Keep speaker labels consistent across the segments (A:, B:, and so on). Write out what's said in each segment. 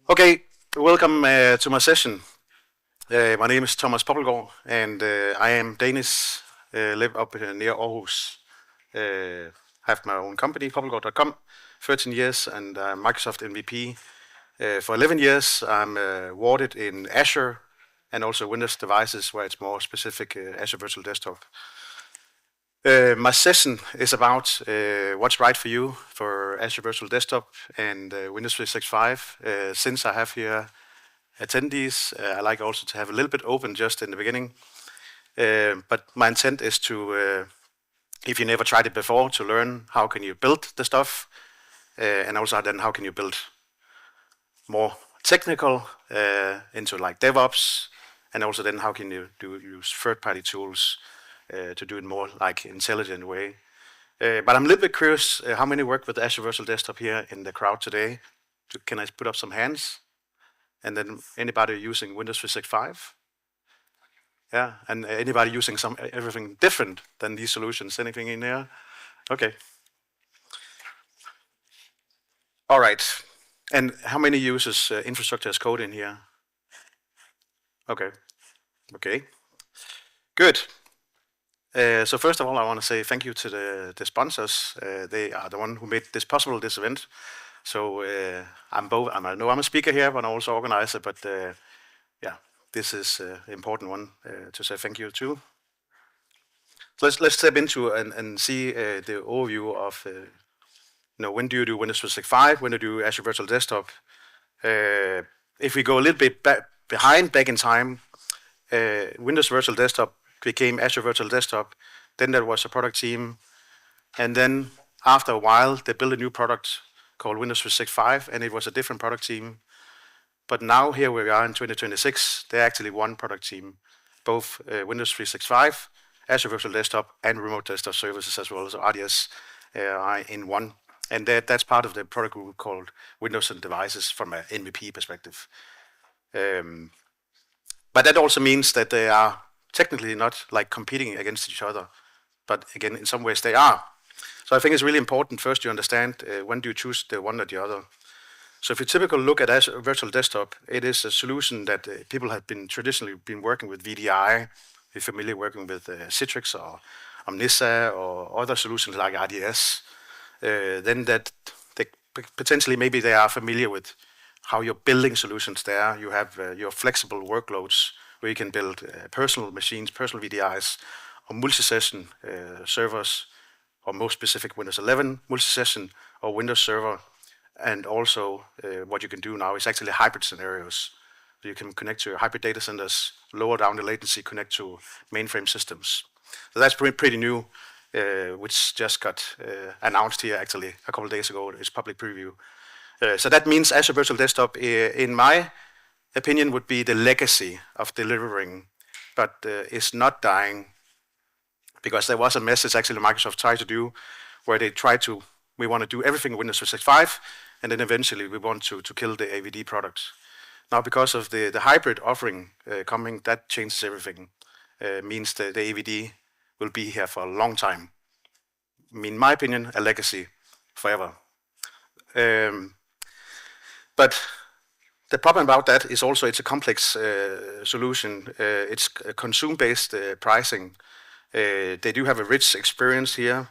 A: Okay, welcome to my session. My name is Thomas Poppelgaard, and I am Danish, live up near Aarhus. Have my own company, Poppelgaard.com, 13 years, and Microsoft MVP for 11 years. I'm awarded in Azure and also Windows devices, where it's more specific Azure Virtual Desktop. My session is about what's right for you for Azure Virtual Desktop and Windows 365. Since I have here attendees, I like also to have a little bit open just in the beginning. But my intent is to, if you never tried it before, to learn how can you build the stuff, and also then how can you build more technical into like DevOps, and also then how can you use third-party tools to do it more like intelligent way. But I'm a little bit curious, how many work with Azure Virtual Desktop here in the crowd today? Can I put up some hands? And then anybody using Windows 365? Yeah, and anybody using everything different than these solutions? Anything in there? Okay. All right. And how many uses infrastructure as code in here? Okay. Okay. Good. So first of all, I want to say thank you to the sponsors. They are the one who made this possible, this event. So I know I'm a speaker here, but I'm also organizer. But yeah, this is an important one to say thank you to. So let's step into and see the overview of when do you do Windows 365, when do you do Azure Virtual Desktop. If we go a little bit back in time, Windows Virtual Desktop became Azure Virtual Desktop. Then there was a product team, and then after a while they built a new product called Windows 365, and it was a different product team. But now here we are in 2026, they're actually one product team, both Windows 365, Azure Virtual Desktop, and Remote Desktop Services as well as RDS are in one. And that's part of the product group called Windows and Devices from an MVP perspective. But that also means that they are technically not like competing against each other, but again, in some ways they are. So I think it's really important first you understand when do you choose the one or the other. So if you typically look at Azure Virtual Desktop, it is a solution that people have traditionally been working with VDI. If you're familiar working with Citrix or Omnissa or other solutions like RDS, then that they potentially maybe they are familiar with how you're building solutions there. You have your flexible workloads where you can build personal machines, personal VDIs, or multi-session servers, or most specific Windows 11 multi-session or Windows Server. And also what you can do now is actually hybrid scenarios. So you can connect to your hybrid data centers, lower down the latency, connect to mainframe systems. So that's pretty new, which just got announced here actually a couple of days ago. It's public preview. So that means Azure Virtual Desktop, in my opinion, would be the legacy of delivering, but is not dying, because there was a message actually Microsoft tried to do where they tried to, we want to do everything in Windows 365, and then eventually we want to kill the AVD products. Now, because of the hybrid offering coming, that changes everything. Means the AVD will be here for a long time. In my opinion, a legacy forever. But the problem about that is also it's a complex solution. It's consume-based pricing. They do have a rich experience here,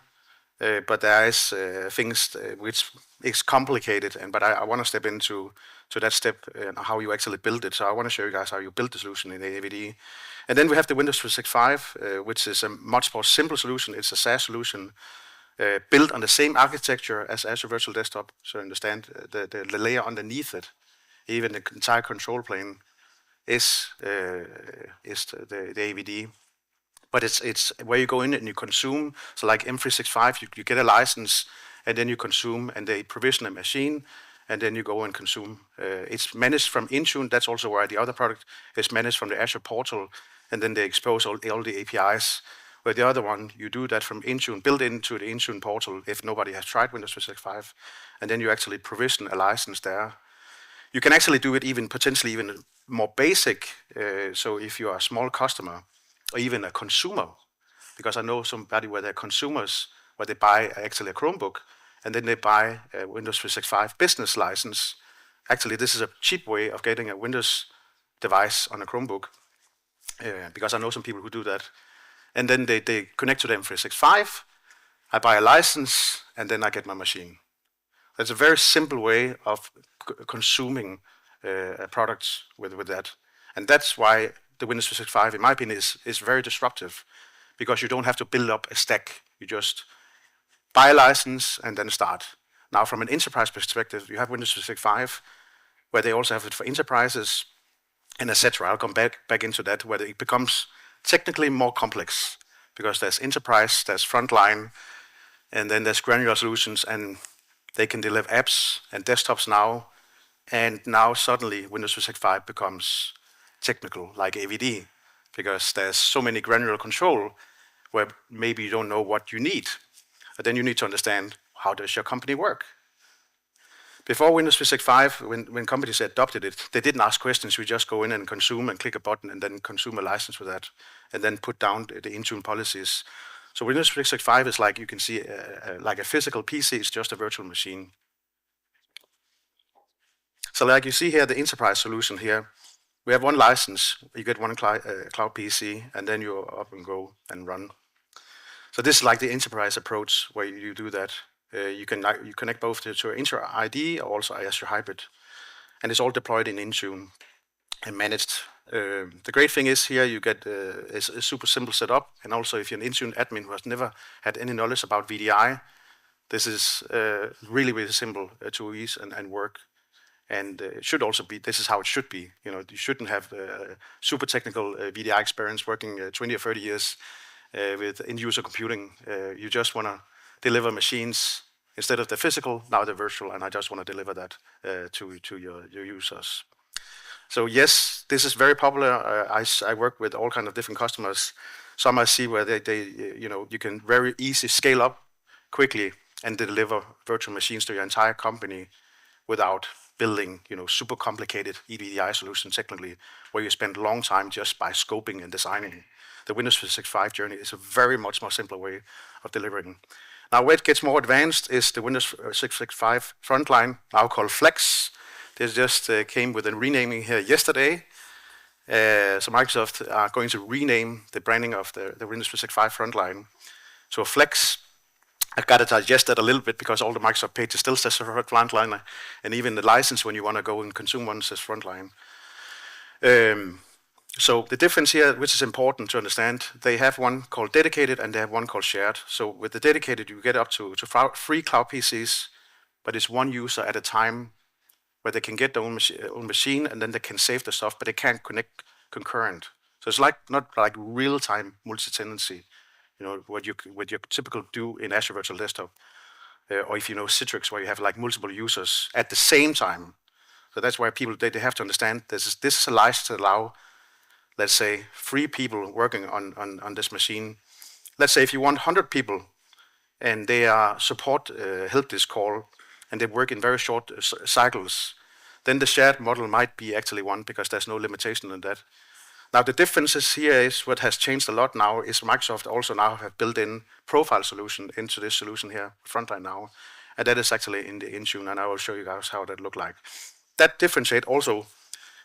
A: but there is things which is complicated. But I want to step into that step and how you actually build it. So I want to show you guys how you build the solution in AVD. And then we have the Windows 365, which is a much more simple solution. It's a SaaS solution built on the same architecture as Azure Virtual Desktop. So understand the layer underneath it, even the entire control plane is the AVD. But it's where you go in and you consume. So like M365, you get a license and then you consume, and they provision a machine, and then you go and consume. It's managed from Intune. That's also where the other product is managed from the Azure portal, and then they expose all the APIs. Where the other one, you do that from Intune, built into the Intune portal if nobody has tried Windows 365, and then you actually provision a license there. You can actually do it potentially even more basic. So if you are a small customer or even a consumer, because I know somebody where they're consumers, where they buy actually a Chromebook, and then they buy a Windows 365 business license, Actually, this is a cheap way of getting a Windows device on a Chromebook, because I know some people who do that. And then they connect to the M365, I buy a license, and then I get my machine. That's a very simple way of consuming products with that. And that's why the Windows 365, in my opinion, is very disruptive, because you don't have to build up a stack. You just buy a license and then start. Now, from an enterprise perspective, you have Windows 365, where they also have it for enterprises, and etc. I'll come back into that, where it becomes technically more complex, because there's enterprise, there's frontline, and then there's granular solutions, and they can deliver apps and desktops now. And now suddenly Windows 365 becomes technical, like AVD, because there's so many granular control where maybe you don't know what you need. But then you need to understand, how does your company work? Before Windows 365, when companies adopted it, they didn't ask questions. We just go in and consume and click a button and then consume a license for that, and then put down the Intune policies. So Windows 365 is like, you can see, like a physical PC, it's just a virtual machine. So like you see here, the enterprise solution here, we have one license, you get one cloud PC, and then you're up and go and run. So this is like the enterprise approach, where you do that. You connect both to Azure ID or also Azure Hybrid, and it's all deployed in Intune and managed. The great thing is here you get a super simple setup, and also if you're an Intune admin who has never had any knowledge about VDI, this is really, really simple to use and work. And it should also be, this is how it should be. You know, you shouldn't have super technical VDI experience working 20 or 30 years with end-user computing. You just want to deliver machines instead of the physical, now the virtual, and I just want to deliver that to your users. So yes, this is very popular. I work with all kinds of different customers. Some I see where you can very easily scale up quickly and deliver virtual machines to your entire company without building, super complicated EDI solutions technically, where you spend a long time just by scoping and designing. The Windows 365 journey is a very much more simpler way of delivering. Now, where it gets more advanced is the Windows 365 frontline, now called Flex. This just came with a renaming here yesterday. So Microsoft are going to rename the branding of the Windows 365 frontline. So Flex, I've got to digest that a little bit, because all the Microsoft pages still says frontline, and even the license when you want to go and consume one says frontline. So the difference here, which is important to understand, they have one called dedicated and they have one called shared. So with the dedicated, you get up to 3 cloud PCs, but it's one user at a time, where they can get their own machine, and then they can save the stuff, but they can't connect concurrent. So it's not like real-time multi-tenancy, what you typically do in Azure Virtual Desktop, or if you know Citrix, where you have like multiple users at the same time. So that's why people they have to understand this is a license to allow, let's say, 3 people working on this machine. Let's say if you want 100 people, and they are support help desk call, and they work in very short cycles, then the shared model might be actually one, because there's no limitation on that. Now the differences here is what has changed a lot now is Microsoft also now have built in profile solution into this solution here, frontline now, and that is actually in the Intune, and I will show you guys how that look like. That differentiate also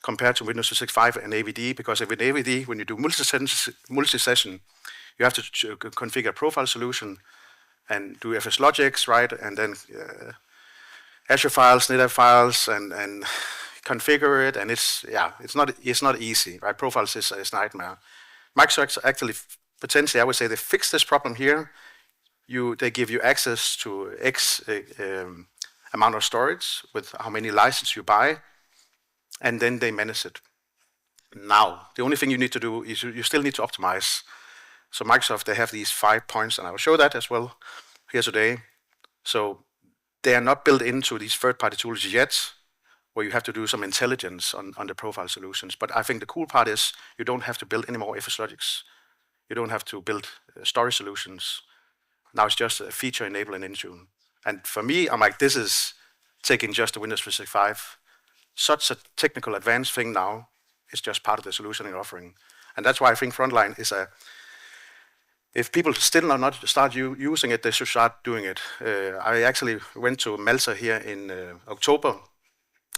A: compared to Windows 365 and AVD, because with AVD, when you do multi-session, you have to configure a profile solution and do FS logics, right, and then Azure files, NetApp files, and configure it, and it's not easy, right? Profiles is a nightmare. Microsoft actually, potentially, I would say they fixed this problem here. They give you access to X amount of storage with how many licenses you buy, and then they manage it. Now, the only thing you need to do is you still need to optimize. So Microsoft, they have these 5 points, and I will show that as well here today. So they are not built into these third-party tools yet, where you have to do some intelligence on the profile solutions. But I think the cool part is you don't have to build any more FS logics. You don't have to build storage solutions. Now it's just a feature enabling Intune. And for me, I'm like, this is taking just the Windows 365. Such a technical advanced thing now is just part of the solution and offering. And that's why I think Frontline is if people still are not start using it, they should start doing it. I actually went to Malta here in October,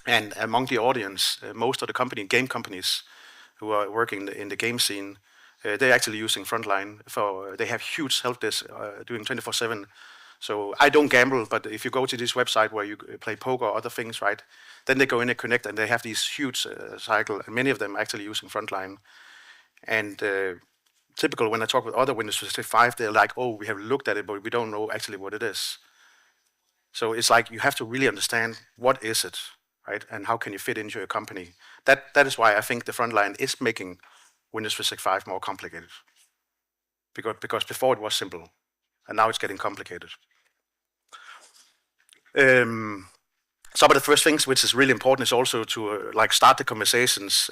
A: And among the audience, most of the game companies who are working in the game scene, they're actually using Frontline they have huge help desk doing 24/7. So I don't gamble, but if you go to this website where you play poker or other things, right, then they go in and connect, and they have these huge cycle, and many of them actually using Frontline. And typical when I talk with other Windows 365, they're like, oh, we have looked at it, but we don't know actually what it is. So it's like you have to really understand what is it, right, and how can you fit into your company. That is why I think the Frontline is making Windows 365 more complicated. Because before it was simple, and now it's getting complicated. Some of the first things which is really important is also to start the conversations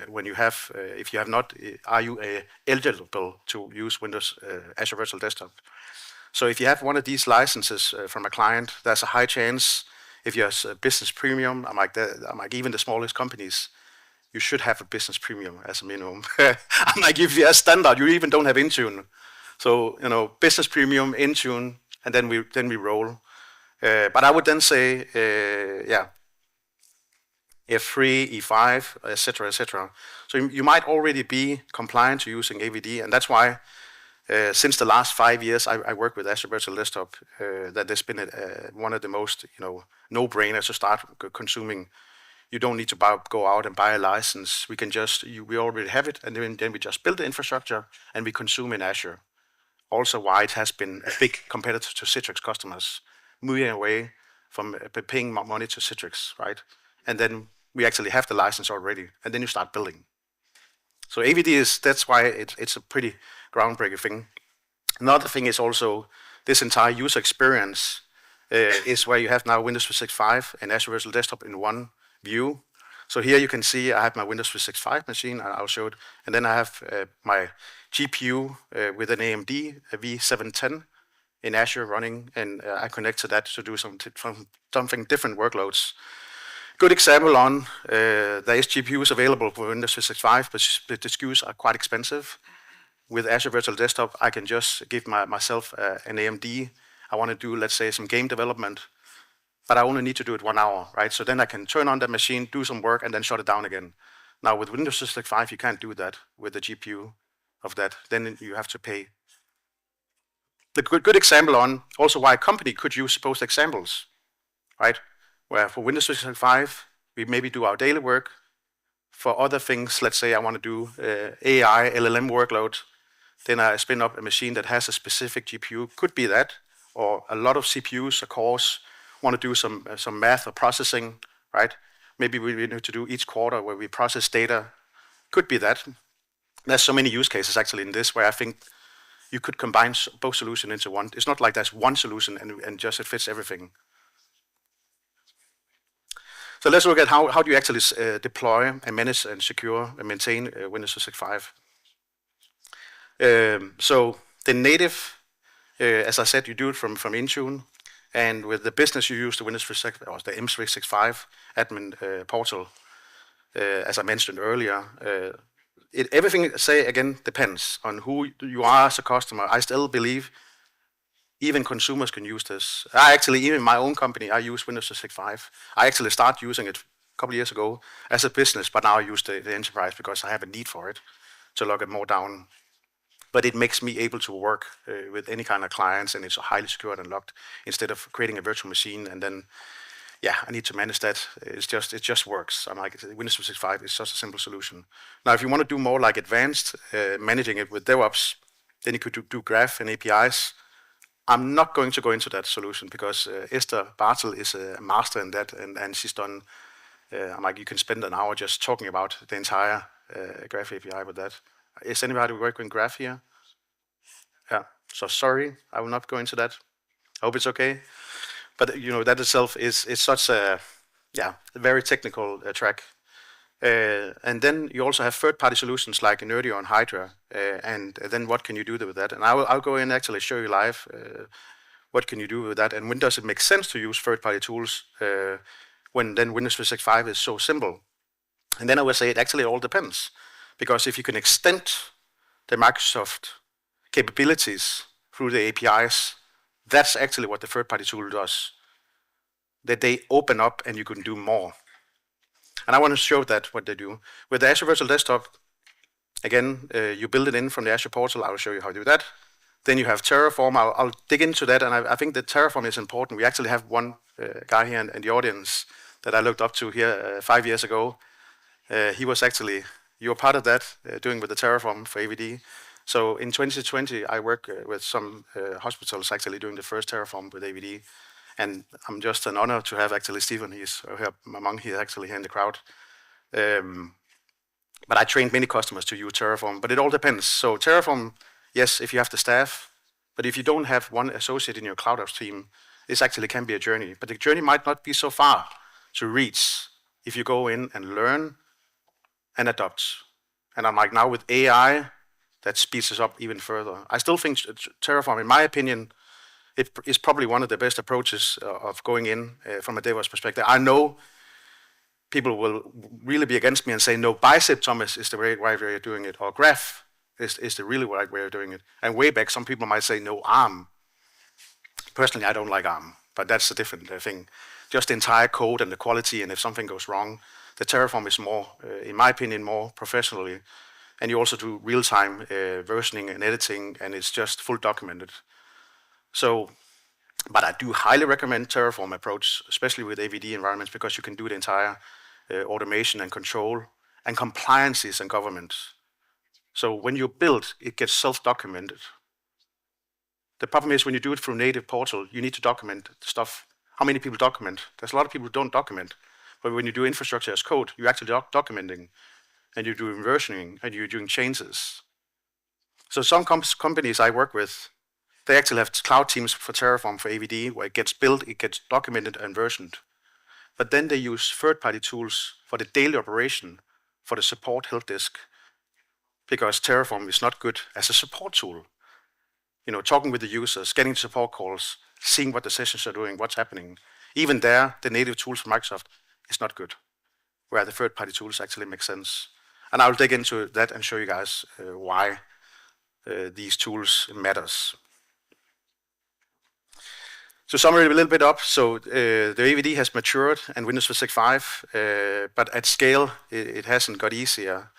A: when you have, if you have not, are you eligible to use Windows Azure Virtual Desktop? So if you have one of these licenses from a client, there's a high chance, if you have a business premium, I'm like even the smallest companies, you should have a business premium as a minimum. I'm like, if you have standard, you even don't have Intune. So, business premium, Intune, and then we roll. But I would then say, F3, E5, etc., etc. So you might already be compliant to using AVD, and that's why since the last 5 years I work with Azure Virtual Desktop, that there's been one of the most no-brainers to start consuming. You don't need to go out and buy a license. We can we already have it, and then we just build the infrastructure and we consume in Azure. Also, why it has been a big competitor to Citrix customers, moving away from paying money to Citrix, right? And then we actually have the license already, and then you start building. So AVD that's why it's a pretty groundbreaking thing. Another thing is also this entire user experience is where you have now Windows 365 and Azure Virtual Desktop in one view. So here you can see I have my Windows 365 machine, and I'll show it. And then I have my GPU with an AMD V710 in Azure running, and I connect to that to do something different workloads. Good example on there is GPUs available for Windows 365, but the SKUs are quite expensive. With Azure Virtual Desktop, I can just give myself an AMD. I want to do, let's say, some game development, but I only need to do it 1 hour, right? So then I can turn on the machine, do some work, and then shut it down again. Now with Windows 365, you can't do that with the GPU of that. Then you have to pay. The good example on also why a company could use both examples, right? Where for Windows 365, we maybe do our daily work. For other things, let's say I want to do AI, LLM workload, then I spin up a machine that has a specific GPU. Could be that, or a lot of CPUs, of course, want to do some math or processing, right? Maybe we need to do each quarter where we process data. Could be that. There's so many use cases actually in this where I think you could combine both solutions into one. It's not like there's one solution and just it fits everything. So let's look at how do you actually deploy and manage and secure and maintain Windows 365. So the native, as I said, you do it from Intune, and with the business you use the Windows 365 or the M365 admin portal, as I mentioned earlier. Everything, say again, depends on who you are as a customer. I still believe even consumers can use this. Even my own company, I use Windows 365. I actually started using it a couple of years ago as a business, but now I use the enterprise because I have a need for it to lock it more down. But it makes me able to work with any kind of clients, and it's highly secured and locked instead of creating a virtual machine and then, I need to manage that. It just works. I'm like, Windows 365 is such a simple solution. Now, if you want to do more like advanced managing it with DevOps, then you could do Graph and APIs. I'm not going to go into that solution because Esther Bartel is a master in that, and she's done. I'm like, you can spend an hour just talking about the entire Graph API with that. Is anybody working with Graph here? Yeah. So sorry, I will not go into that. I hope it's okay. But that itself is such a very technical track. And then you also have third-party solutions like Nerdio and Hydra. And then what can you do with that? And I'll go in and actually show you live what can you do with that, and when does it make sense to use third-party tools when then Windows 365 is so simple. And then I would say it actually all depends. Because if you can extend the Microsoft capabilities through the APIs, that's actually what the third-party tool does. That they open up and you can do more. And I want to show that what they do. With the Azure Virtual Desktop, again, you build it in from the Azure portal. I will show you how to do that. Then you have Terraform. I'll dig into that, and I think that Terraform is important. We actually have one guy here in the audience that I looked up to here 5 years ago. He was actually, you were part of that, doing with the Terraform for AVD. So in 2020, I worked with some hospitals actually doing the first Terraform with AVD. And I'm just an honor to have actually Stephen, he's here among here actually here in the crowd. But I trained many customers to use Terraform, but it all depends. So Terraform, yes, if you have the staff, but if you don't have one associate in your CloudOps team, this actually can be a journey. But the journey might not be so far to reach if you go in and learn and adopt. And I'm like, now with AI, that speeds us up even further. I still think Terraform, in my opinion, it is probably one of the best approaches of going in from a DevOps perspective. I know people will really be against me and say, no, Bicep, Thomas, is the right way of doing it, or Graph is the really right way of doing it. And way back, some people might say, no, ARM. Personally, I don't like ARM, but that's a different thing. Just the entire code and the quality, and if something goes wrong, the Terraform is more, in my opinion, more professionally. And you also do real-time versioning and editing, and it's just full documented. So, but I do highly recommend Terraform approach, especially with AVD environments, because you can do the entire automation and control and compliances and governance. So when you build, it gets self-documented. The problem is when you do it through native portal, you need to document the stuff. How many people document? There's a lot of people who don't document. But when you do infrastructure as code, you're actually documenting, and you're doing versioning, and you're doing changes. So some companies I work with, they actually have cloud teams for Terraform for AVD, where it gets built, it gets documented and versioned. But then they use third-party tools for the daily operation, for the support help desk, because Terraform is not good as a support tool. You know, talking with the users, getting support calls, seeing what the sessions are doing, what's happening. Even there, the native tools from Microsoft is not good, where the third-party tools actually make sense. And I'll dig into that and show you guys why these tools matters. To summary a little bit up, so the AVD has matured and Windows 365, but at scale, it hasn't got easier.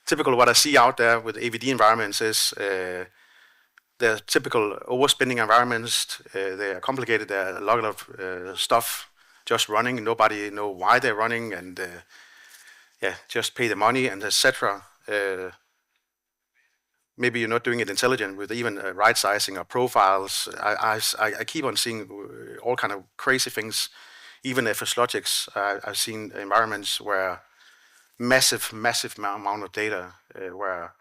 A: Typical what I see out there with AVD environments is they're typical overspinning environments. They are complicated. There are a lot of stuff just running. Nobody know why they're running, and just pay the money and etc. Maybe you're not doing it intelligent with even right sizing or profiles. I keep on seeing all kind of crazy things. Even FS Logics, I've seen environments where massive amount of data where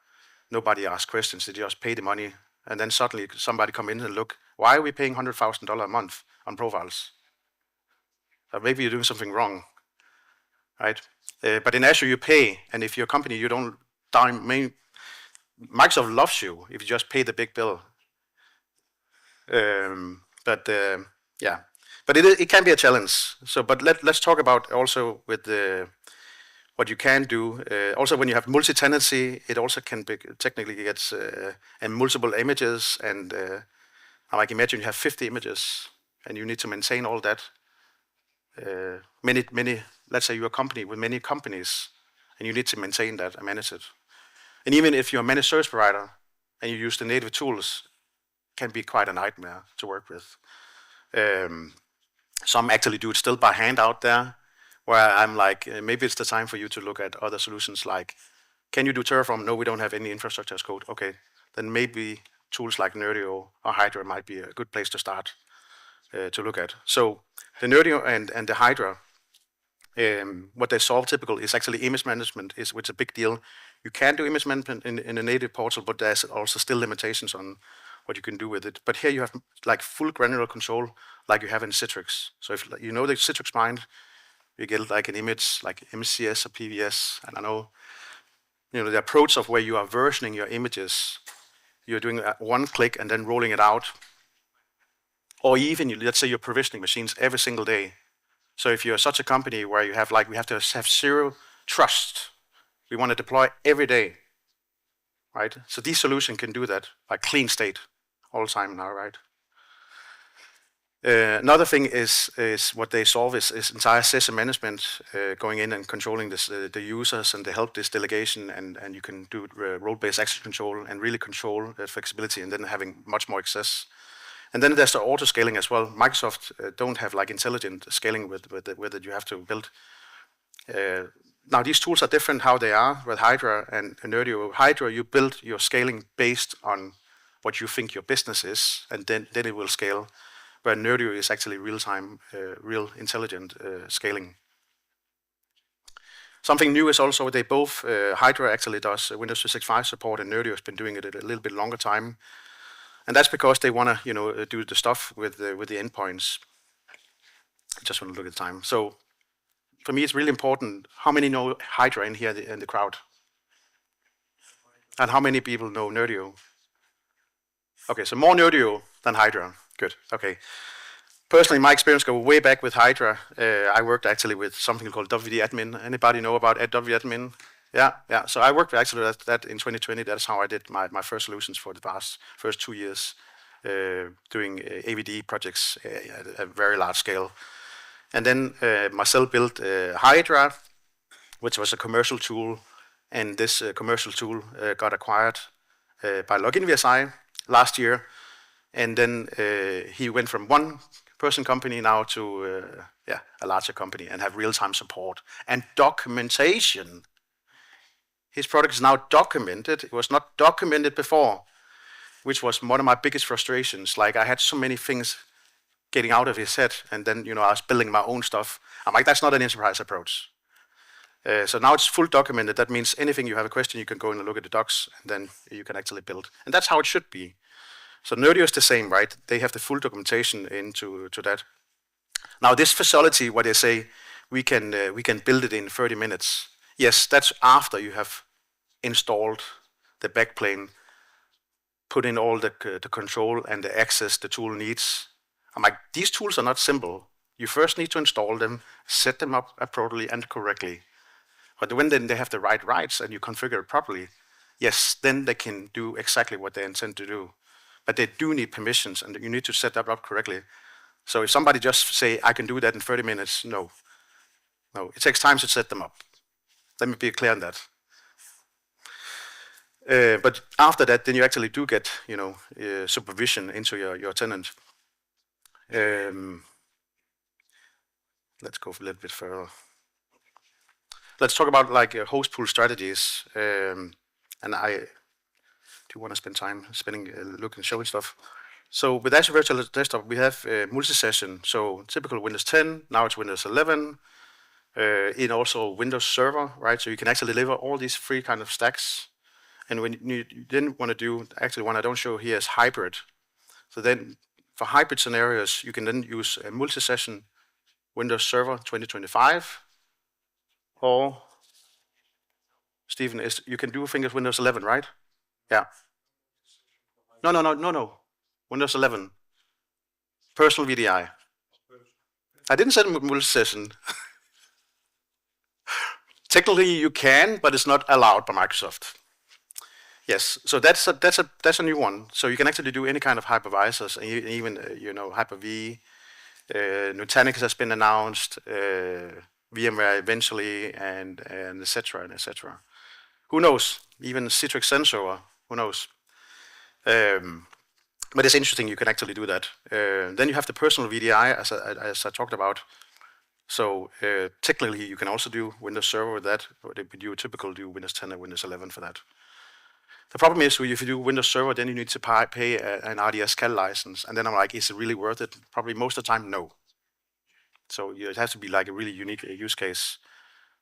A: nobody asks questions. They just pay the money, and then suddenly somebody come in and look, why are we paying $100,000 a month on profiles? Maybe you're doing something wrong, right? But in Azure you pay, and if you're a company, you don't Microsoft loves you if you just pay the big bill. But it can be a challenge. So, but let's talk about also with what you can do. Also, when you have multi-tenancy, it also can be technically gets and multiple images. And like imagine you have 50 images, and you need to maintain all that. Many. Let's say you're a company with many companies, and you need to maintain that and manage it. And even if you're a managed service provider and you use the native tools, it can be quite a nightmare to work with. Some actually do it still by hand out there, where I'm like, maybe it's the time for you to look at other solutions like, can you do Terraform? No, we don't have any infrastructure as code. Okay, then maybe tools like Nerdio or Hydra might be a good place to start to look at. So the Nerdio and the Hydra, what they solve typical is actually image management, which is a big deal. You can do image management in a native portal, but there's also still limitations on what you can do with it. But here you have like full granular control, like you have in Citrix. So if you know the Citrix Mind, you get like an image like MCS or PVS. And I know, the approach of where you are versioning your images, you're doing one click and then rolling it out. Or even, let's say you're provisioning machines every single day. So if you're such a company where you have we have to have zero trust, we want to deploy every day, right? So this solution can do that by clean state all the time now, right? Another thing is what they solve is entire session management, going in and controlling this, the users and the help desk delegation, and you can do role-based access control and really control flexibility, and then having much more access. And then there's the auto scaling as well. Microsoft don't have like intelligent scaling with that you have to build. Now these tools are different how they are with Hydra and Nerdio. Hydra, you build your scaling based on what you think your business is, and then it will scale. Where Nerdio is actually real-time, real intelligent scaling. Something new is also they both, Hydra actually does Windows 365 support, and Nerdio has been doing it a little bit longer time. And that's because they want to, do the stuff with the endpoints. I just want to look at the time. So for me, it's really important. How many know Hydra in here in the crowd? And how many people know Nerdio? Okay, so more Nerdio than Hydra. Good. Okay. Personally, my experience goes way back with Hydra. I worked actually with something called WD Admin. Anybody know about WD Admin? Yeah. So I worked actually with that in 2020. That's how I did my first solutions for the first 2 years, doing AVD projects at a very large scale. And then myself built Hydra, which was a commercial tool. And this commercial tool got acquired by Login VSI last year. And then he went from one person company now to a larger company and have real-time support and documentation. His product is now documented. It was not documented before, which was one of my biggest frustrations. Like I had so many things getting out of his head, and then I was building my own stuff. I'm like, that's not an enterprise approach. So now it's full documented. That means anything you have a question, you can go in and look at the docs, and then you can actually build. And that's how it should be. So Nerdio is the same, right? They have the full documentation into that. Now this facility, what they say, we can build it in 30 minutes. Yes, that's after you have installed the backplane, put in all the control and the access the tool needs. I'm like, these tools are not simple. You first need to install them, set them up appropriately and correctly. But when then they have the right rights and you configure it properly, yes, then they can do exactly what they intend to do. But they do need permissions, and you need to set that up correctly. So if somebody just say, I can do that in 30 minutes, no. It takes time to set them up. Let me be clear on that. But after that, then you actually do get, supervision into your tenant. Let's go a little bit further. Let's talk about like host pool strategies. And I do want to spend time looking, showing stuff. So with Azure Virtual Desktop, we have multi-session. So typical Windows 10, now it's Windows 11. In also Windows Server, right? So you can actually deliver all these three kind of stacks. And when you then want to do, actually one I don't show here is hybrid. So then for hybrid scenarios, you can then use a multi-session Windows Server 2025, or Stephen, you can do things with Windows 11, right? Yeah. No. Windows 11. Personal VDI. I didn't say multi-session. Technically you can, but it's not allowed by Microsoft. Yes, so that's a new one. So you can actually do any kind of hypervisors, even Hyper-V. Nutanix has been announced, VMware eventually, and etc. and etc. Who knows? Even Citrix Sensor, who knows? But it's interesting. You can actually do that. Then you have the personal VDI, as I talked about. So technically, you can also do Windows Server with that, but you typically do Windows 10 and Windows 11 for that. The problem is, if you do Windows Server, then you need to pay an RDS CAL license. And then I'm like, is it really worth it? Probably most of the time, no. So it has to be like a really unique use case.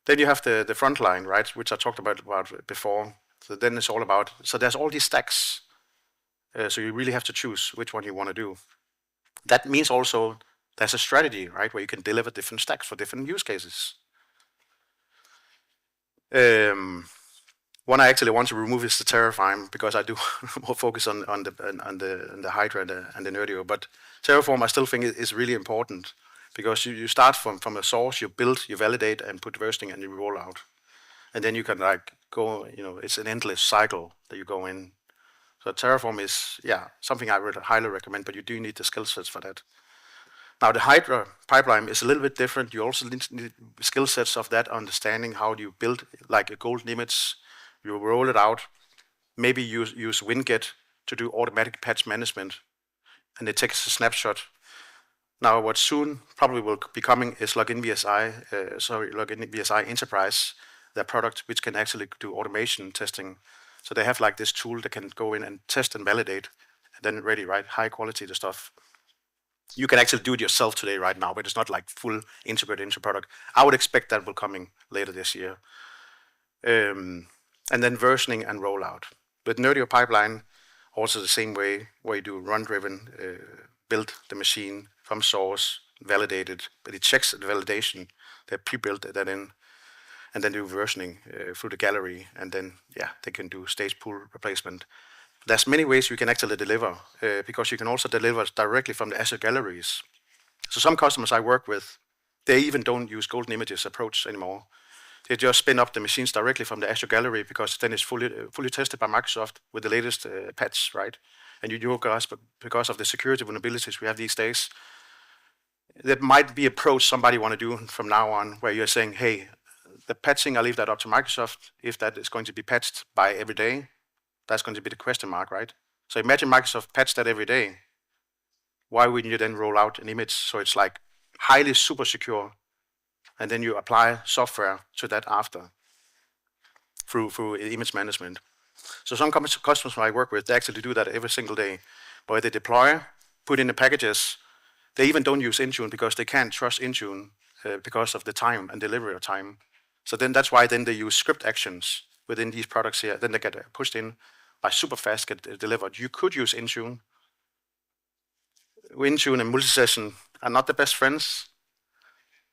A: Then you have the frontline, right, which I talked about before. So then it's all about, so there's all these stacks. So you really have to choose which one you want to do. That means also there's a strategy, right, where you can deliver different stacks for different use cases. One I actually want to remove is the Terraform, because I do more focus on the Hydra and the Nerdio. But Terraform I still think is really important, because you start from a source, you build, you validate, and put versioning, and you roll out. And then you can like go, it's an endless cycle that you go in. So Terraform is, something I would highly recommend, but you do need the skill sets for that. Now the Hydra pipeline is a little bit different. You also need skill sets of that understanding. How do you build like a golden image? You roll it out. Maybe use Winget to do automatic patch management, and it takes a snapshot. Now, what soon probably will be coming is Login VSI Enterprise, their product, which can actually do automation testing. So they have like this tool that can go in and test and validate, and then ready, right? High quality the stuff. You can actually do it yourself today, right now, but it's not like full integrated into product. I would expect that will coming later this year. And then versioning and rollout. With Nerdio pipeline, also the same way, where you do run-driven, build the machine from source, validate it, but it checks the validation. They pre-built that in, and then do versioning through the gallery, and then they can do stage pool replacement. There's many ways you can actually deliver, because you can also deliver directly from the Azure galleries. So some customers I work with, they even don't use golden images approach anymore. They just spin up the machines directly from the Azure gallery, because then it's fully tested by Microsoft with the latest patch, right? And you do because of the security vulnerabilities we have these days. That might be approach somebody want to do from now on, where you're saying, hey, the patching, I leave that up to Microsoft. If that is going to be patched by every day, that's going to be the question mark, right? So imagine Microsoft patch that every day. Why wouldn't you then roll out an image so it's like highly super secure, and then you apply software to that after through image management? So some customers I work with, they actually do that every single day, where they deploy, put in the packages. They even don't use Intune because they can't trust Intune because of the time and delivery time. So then that's why then they use script actions within these products here. Then they get pushed in by super fast, get delivered. You could use Intune. Intune and multi-session are not the best friends.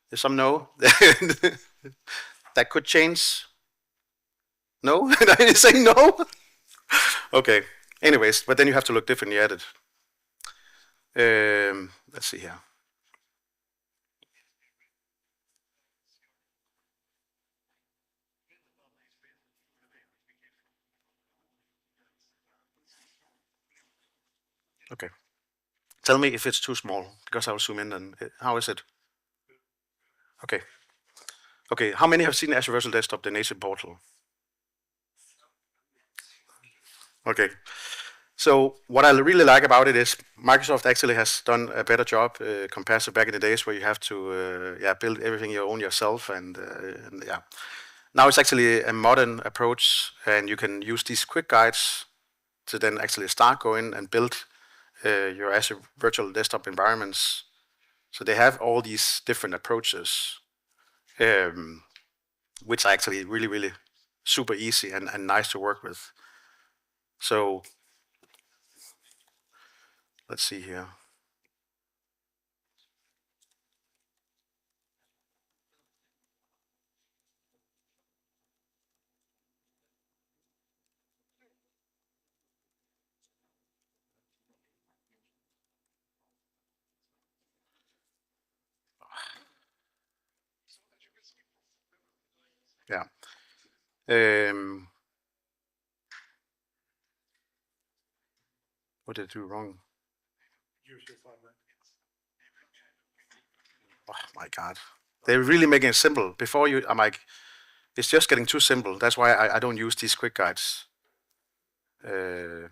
A: There's some no. That could change. No? Are you saying no? Okay. Anyways, but then you have to look differently at it. Let's see here. Okay. Tell me if it's too small, because I'll zoom in. And how is it? Okay. Okay. How many have seen Azure Virtual Desktop, the native portal? Okay. So what I really like about it is Microsoft actually has done a better job compared to back in the days where you have to build everything you own yourself, and now it's actually a modern approach, and you can use these quick guides to then actually start going and build your Azure Virtual Desktop environments. So they have all these different approaches, which are actually really, really super easy and nice to work with. So let's see here. Yeah. What did I do wrong? Oh my God. They're really making it simple. Before you, I'm like, it's just getting too simple. That's why I don't use these quick guides. The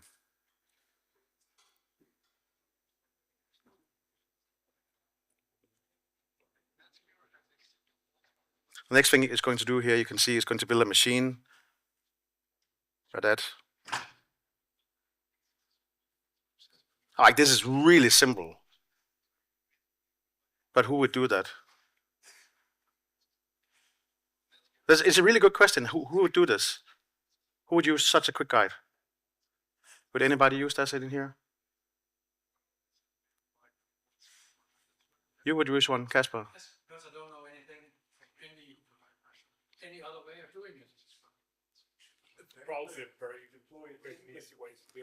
A: next thing it's going to do here, you can see it's going to build a machine for that. Like, this is really simple. But who would do that? It's a really good question. Who would do this? Who would use such a quick guide? Would anybody use that in here? You would use one, Casper.
B: Because I don't know anything, any other way of doing it.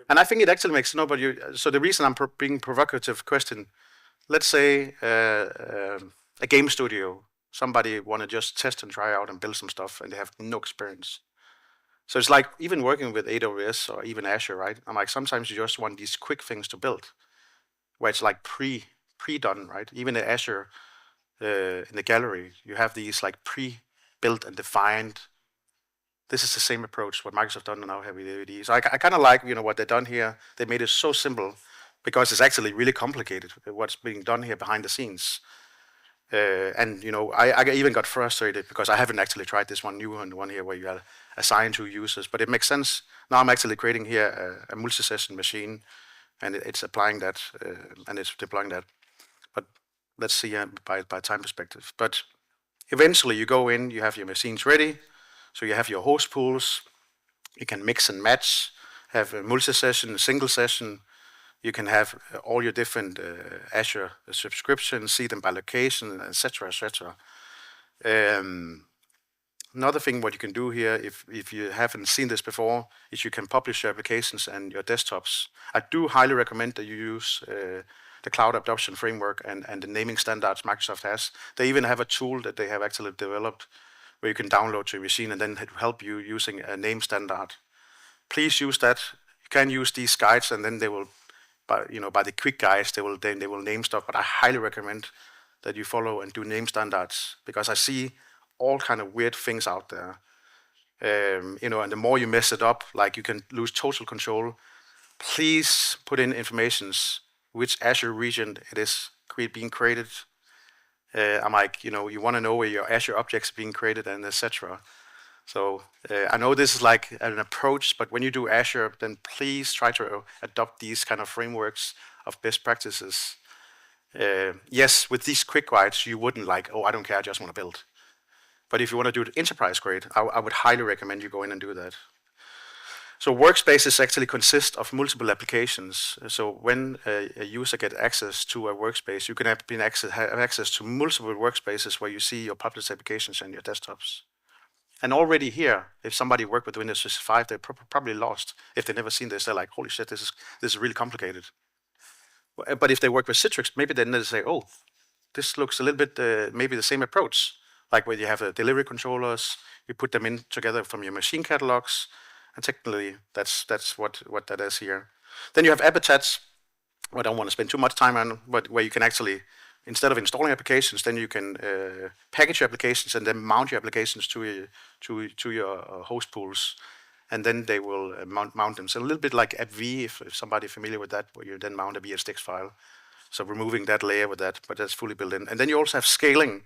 A: And I think it actually makes nobody. So the reason I'm being provocative question, let's say a game studio, somebody want to just test and try out and build some stuff, and they have no experience. So it's like even working with AWS or even Azure, right? I'm like, sometimes you just want these quick things to build, where it's like pre-done, right? Even in Azure, in the gallery, you have these like pre-built and defined. This is the same approach what Microsoft done now here with AVD. So I kind of like what they've done here. They made it so simple because it's actually really complicated what's being done here behind the scenes. And I even got frustrated because I haven't actually tried this one new one here where you are assigned to users, but it makes sense. Now I'm actually creating here a multi-session machine, and it's applying that and it's deploying that. But let's see by time perspective. But eventually you go in, you have your machines ready, so you have your host pools. You can mix and match, have a multi-session, a single session. You can have all your different Azure subscriptions, see them by location, etc., etc. Another thing what you can do here, if you haven't seen this before, is you can publish your applications and your desktops. I do highly recommend that you use the Cloud Adoption Framework and the naming standards Microsoft has. They even have a tool that they have actually developed where you can download to your machine and then help you using a name standard. Please use that. You can use these guides, and then they will, by the quick guides, they will name stuff. But I highly recommend that you follow and do name standards, because I see all kind of weird things out there. And the more you mess it up, like you can lose total control. Please put in informations which Azure region it is being created. I'm like, you want to know where your Azure objects are being created and etc. So I know this is like an approach, but when you do Azure, then please try to adopt these kind of frameworks of best practices. Yes, with these quick guides, you wouldn't like, oh, I don't care, I just want to build. But if you want to do it enterprise grade, I would highly recommend you go in and do that. So workspaces actually consist of multiple applications. So when a user gets access to a workspace, you can have access to multiple workspaces where you see your published applications and your desktops. And already here, if somebody worked with Windows 365, they're probably lost. If they've never seen this, they're like, holy shit, this is really complicated. But if they work with Citrix, maybe then they say, oh, this looks a little bit maybe the same approach. Like where you have the delivery controllers, you put them in together from your machine catalogs, and technically that's what that is here. Then you have habitats, I don't want to spend too much time on, but where you can actually, instead of installing applications, then you can package your applications and then mount your applications to your host pools, and then they will mount them. So a little bit like AppV, if somebody's familiar with that, where you then mount a VSTX file. So removing that layer with that, but that's fully built in. And then you also have scaling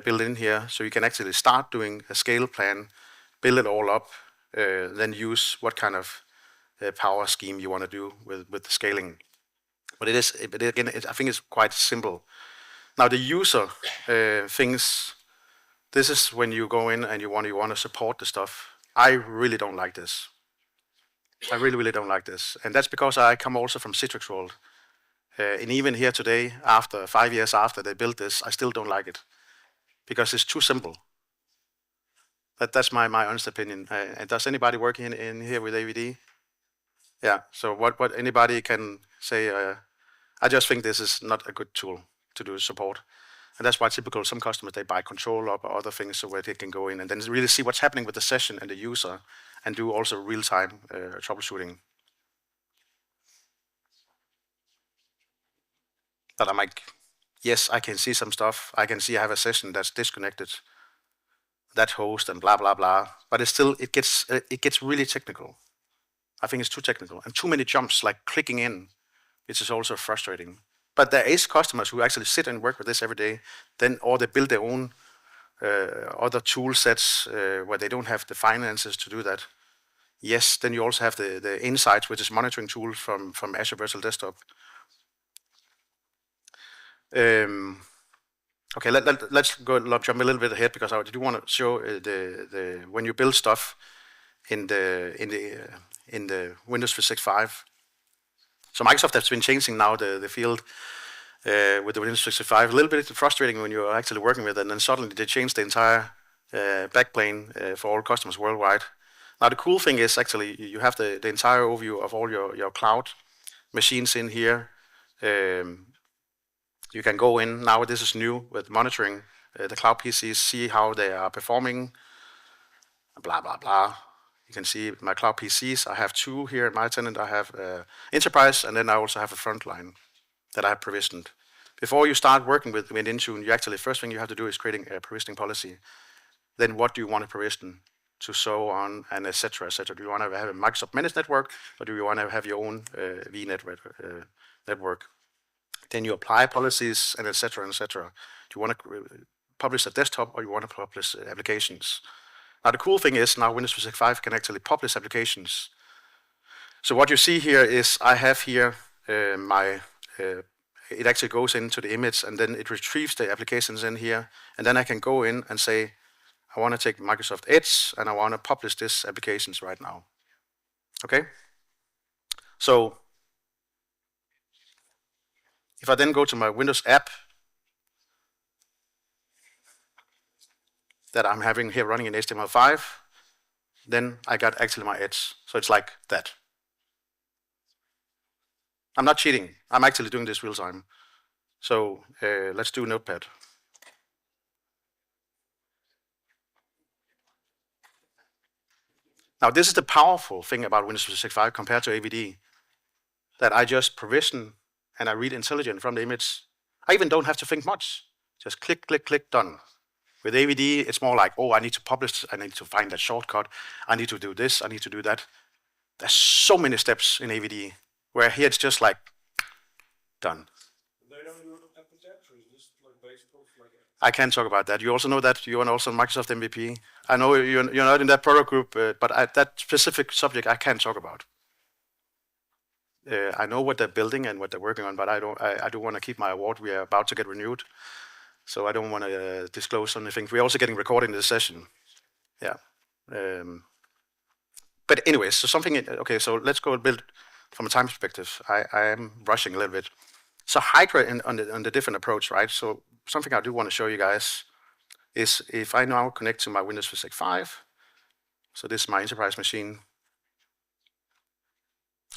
A: built in here, so you can actually start doing a scale plan, build it all up, then use what kind of power scheme you want to do with the scaling. But again, I think it's quite simple. Now the user things, this is when you go in and you want to support the stuff. I really don't like this. I really don't like this, and that's because I come also from Citrix world. And even here today, after 5 years after they built this, I still don't like it, because it's too simple. That's my honest opinion. And does anybody work in here with AVD? Yeah. So what anybody can say? I just think this is not a good tool to do support, and that's why typical some customers they buy control or other things so where they can go in and then really see what's happening with the session and the user, and do also real-time troubleshooting. But I'm like, yes, I can see some stuff. I can see I have a session that's disconnected, that host and blah blah blah. But it gets really technical. I think it's too technical and too many jumps, like clicking in, which is also frustrating. But there is customers who actually sit and work with this every day, or they build their own other tool sets where they don't have the finances to do that. Yes, then you also have the Insights, which is monitoring tool from Azure Virtual Desktop. Okay, let's jump a little bit ahead, because I do want to show the when you build stuff in the Windows 365. So Microsoft has been changing now the field with the Windows 365. A little bit frustrating when you're actually working with it, and then suddenly they change the entire backplane for all customers worldwide. Now the cool thing is actually you have the entire overview of all your cloud machines in here. You can go in, now this is new with monitoring the cloud PCs, see how they are performing, blah, blah, blah. You can see my cloud PCs, I have 2 here in my tenant. I have Enterprise, and then I also have a Frontline that I have provisioned. before you start working with Intune, you actually, first thing you have to do is creating a provisioning policy. Then what do you want to provision to so on, and et cetera, et cetera. Do you want to have a Microsoft Managed network, or do you want to have your own VNet network? Then you apply policies, and et cetera, et cetera. Do you want to publish a desktop, or you want to publish applications? Now, the cool thing is now Windows 365 can actually publish applications. So what you see here is I have here it actually goes into the image, and then it retrieves the applications in here, and then I can go in and say, I want to take Microsoft Edge, and I want to publish this applications right now. Okay? So if I then go to my Windows app that I'm having here running in HTML5, then I got actually my Edge. So it's like that. I'm not cheating. I'm actually doing this real time. So let's do Notepad. Now, this is the powerful thing about Windows 365 compared to AVD, that I just provision and I read intelligent from the image. I even don't have to think much. Just click, click, click, done. With AVD, it's more like, oh, I need to publish, I need to find that shortcut, I need to do this, I need to do that. There's so many steps in AVD, where here it's just like, done.
B: They don't do applicants, or is this like basic like?
A: I can talk about that. You also know that you are also Microsoft MVP. I know you're not in that product group, but that specific subject I can't talk about. I know what they're building and what they're working on, but I do want to keep my award. We are about to get renewed, so I don't want to disclose anything. We're also getting recorded in this session. Yeah. But anyways, so something. Okay, so let's go a bit from a time perspective. I am rushing a little bit. So Hydra on the different approach, right? So something I do want to show you guys is if I now connect to my Windows 365. So this is my enterprise machine.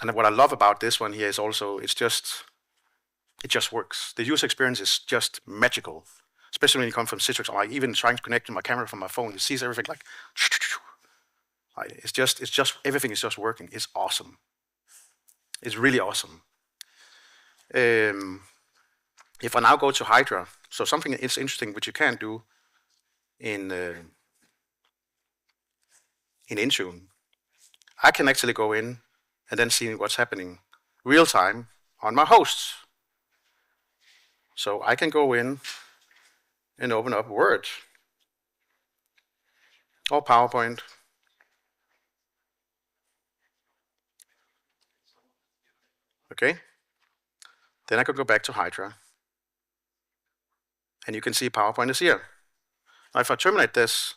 A: And what I love about this one here is also it just works. The user experience is just magical, especially when you come from Citrix. Or even trying to connect to my camera from my phone, it sees everything like. It's just everything is just working. It's awesome. It's really awesome. If I now go to Hydra, so something is interesting which you can do in Intune. I can actually go in and then see what's happening real time on my hosts. So I can go in and open up Word or PowerPoint. Okay. Then I could go back to Hydra. And you can see PowerPoint is here. Now if I terminate this,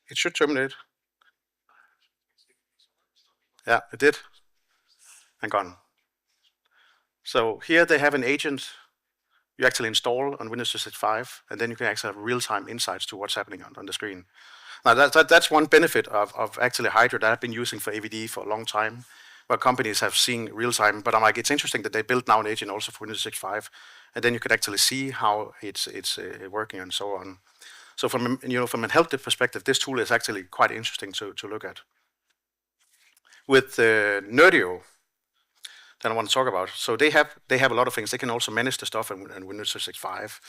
A: it should terminate. Yeah, it did. And gone. So here they have an agent you actually install on Windows 365, and then you can actually have real-time insights to what's happening on the screen. Now that's one benefit of actually Hydra that I've been using for AVD for a long time, where companies have seen real-time. But I'm like, it's interesting that they built now an agent also for Windows 365, and then you could actually see how it's working and so on. So from a help desk perspective, this tool is actually quite interesting to look at. With Nerdio, that I want to talk about. So they have a lot of things. They can also manage the stuff in Windows 365.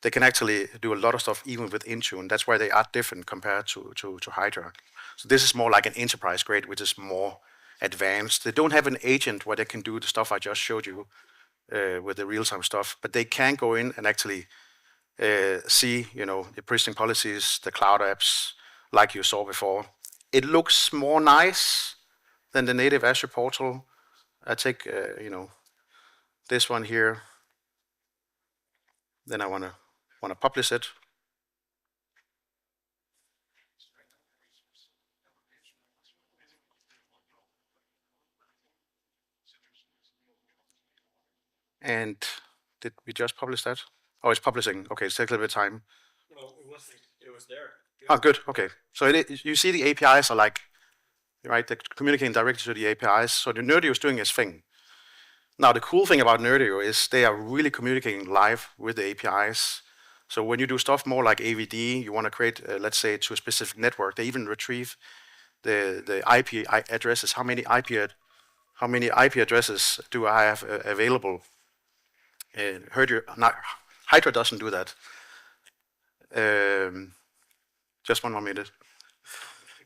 A: They can actually do a lot of stuff even with Intune. That's why they are different compared to Hydra. So this is more like an enterprise grade, which is more advanced. They don't have an agent where they can do the stuff I just showed you with the real-time stuff, but they can go in and actually see, the pricing policies, the cloud apps, like you saw before. It looks more nice than the native Azure portal. I take, this one here. Then I want to publish it. And did we just publish that? Oh, it's publishing. Okay, it's taking a little bit of time.
B: No, it was there.
A: Oh, good. Okay. So you see the APIs are like, right, they're communicating directly to the APIs. So the Nerdio is doing its thing. Now, the cool thing about Nerdio is they are really communicating live with the APIs. So when you do stuff more like AVD, you want to create, let's say, to a specific network. They even retrieve the IP addresses. How many IP addresses do I have available? Hydra doesn't do that. Just one more minute.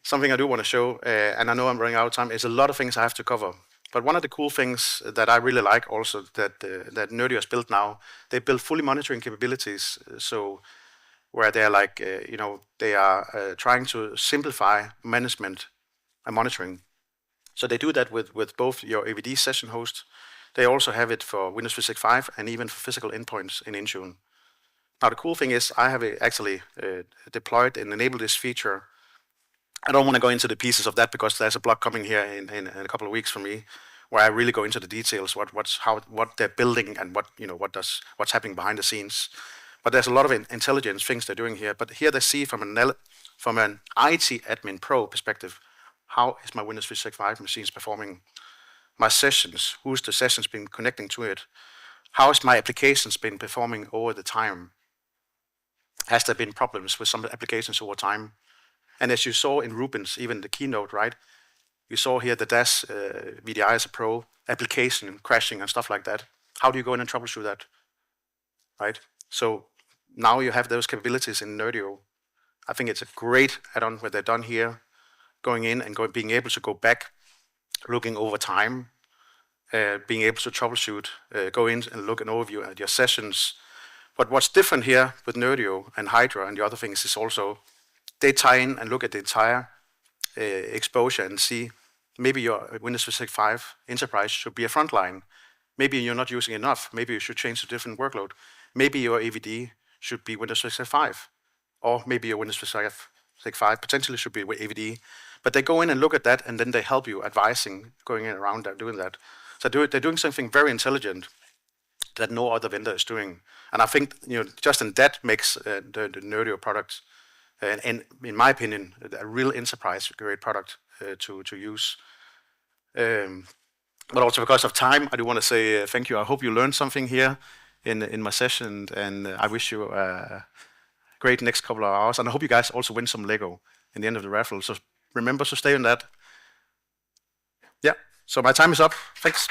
A: Something I do want to show, and I know I'm running out of time, is a lot of things I have to cover. But one of the cool things that I really like also that Nerdio has built now, they built fully monitoring capabilities. So where they're like, they are trying to simplify management and monitoring. So they do that with both your AVD session host. They also have it for Windows 365 and even for physical endpoints in Intune. Now the cool thing is I have actually deployed and enabled this feature. I don't want to go into the pieces of that because there's a blog coming here in a couple of weeks from me, where I really go into the details, what they're building and what's happening behind the scenes. But there's a lot of intelligence things they're doing here. But here they see from an IT admin pro perspective, how is my Windows 365 machines performing? My sessions, who's the sessions been connecting to it? How has my applications been performing over the time? Has there been problems with some applications over time? And as you saw in Ruben's, even the keynote, right? You saw here the DAS VDI as a pro, application crashing and stuff like that. How do you go in and troubleshoot that, right? So now you have those capabilities in Nerdio. I think it's a great add-on what they've done here, going in and being able to go back, looking over time, being able to troubleshoot, go in and look an overview at your sessions. But what's different here with Nerdio and Hydra and the other things is also they tie in and look at the entire exposure and see maybe your Windows 365 Enterprise should be a frontline. Maybe you're not using enough. Maybe you should change to a different workload. Maybe your AVD should be Windows 365. Or maybe your Windows 365 potentially should be AVD. But they go in and look at that, and then they help you advising, going in around that, doing that. So they're doing something very intelligent that no other vendor is doing. And I think just in that makes the Nerdio product, and in my opinion, a real enterprise-grade product to use. But also because of time, I do want to say thank you. I hope you learned something here in my session, and I wish you a great next couple of hours. And I hope you guys also win some Lego in the end of the raffle. So remember to stay on that. Yeah, so my time is up. Thanks.